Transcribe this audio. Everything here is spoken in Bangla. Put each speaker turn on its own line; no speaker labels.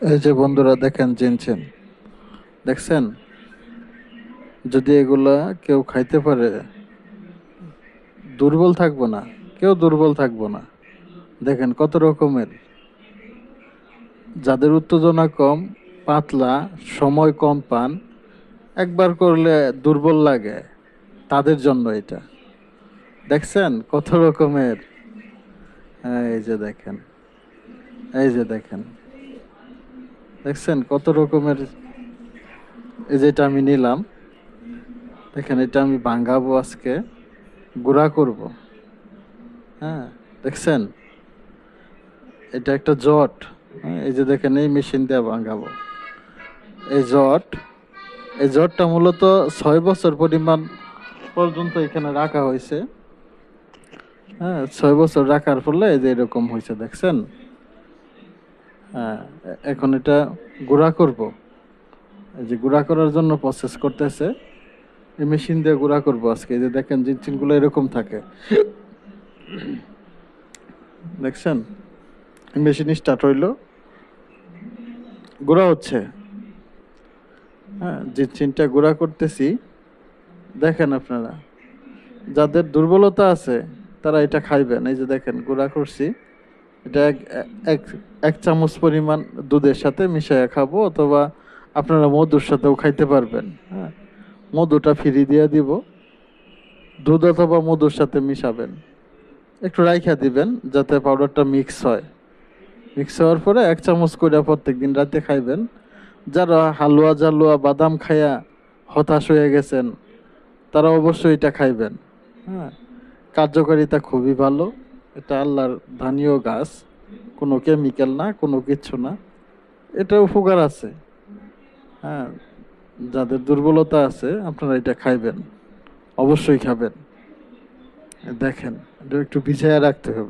এই যে বন্ধুরা দেখেন জিনছেন, দেখছেন? যদি এগুলা কেউ খাইতে পারে, দুর্বল থাকবো না, কেউ দুর্বল থাকবো না। দেখেন কত রকমের, যাদের উত্তেজনা কম, পাতলা, সময় কম পান, একবার করলে দুর্বল লাগে, তাদের জন্য এটা। দেখছেন কত রকমের? হ্যাঁ, এই যে দেখেন, এই যে দেখেন, দেখছেন কত রকমের। এই যেটা আমি নিলাম, দেখেন এটা আমি ভাঙাবো আজকে, গুঁড়া করব। হ্যাঁ, দেখছেন? এটা একটা জট। হ্যাঁ, এই যে দেখেন এই মেশিন দিয়ে ভাঙাবো এই জট। এই জটটা মূলত 6 বছর পরিমাণ পর্যন্ত এখানে রাখা হয়েছে। হ্যাঁ, 6 বছর রাখার ফলে এই যে এরকম হয়েছে, দেখছেন? হ্যাঁ, এখন এটা গুঁড়া করব। এই যে গুঁড়া করার জন্য প্রসেস করতেছে, এই মেশিন দিয়ে গুঁড়া করব আজকে। এই যে দেখেন জিনচিনগুলো এরকম থাকে, দেখছেন? মেশিন স্টার্ট হইলো, গুঁড়া হচ্ছে। হ্যাঁ, জিনচিনটা গুঁড়া করতেছি। দেখেন আপনারা, যাদের দুর্বলতা আছে তারা এটা খাইবেন। এই যে দেখেন গুঁড়া করছি, এটা এক এক চামচ পরিমাণ দুধের সাথে মিশিয়ে খাবো, অথবা আপনারা মধুর সাথেও খাইতে পারবেন। হ্যাঁ, মধুটা ফ্রি দিয়ে দিব, দুধ অথবা মধুর সাথে মিশাবেন, একটু রাইখা দিবেন যাতে পাউডারটা মিক্স হয়। মিক্স হওয়ার পরে 1 চামচ করে প্রত্যেক দিন রাতে খাইবেন। যারা হালুয়া জালুয়া বাদাম খায়া হতাশ হয়ে গেছেন, তারা অবশ্যই এটা খাইবেন। হ্যাঁ, কার্যকারিতা খুবই ভালো। এটা আল্লাহর ধানীয় গাছ, কোনো কেমিক্যাল না, কোনো কিচ্ছু না। এটা উপকার আছে। হ্যাঁ, যাদের দুর্বলতা আছে আপনারা এটা খাইবেন, অবশ্যই খাবেন। দেখেন, এটা একটু ভিজাইয়া রাখতে হবে।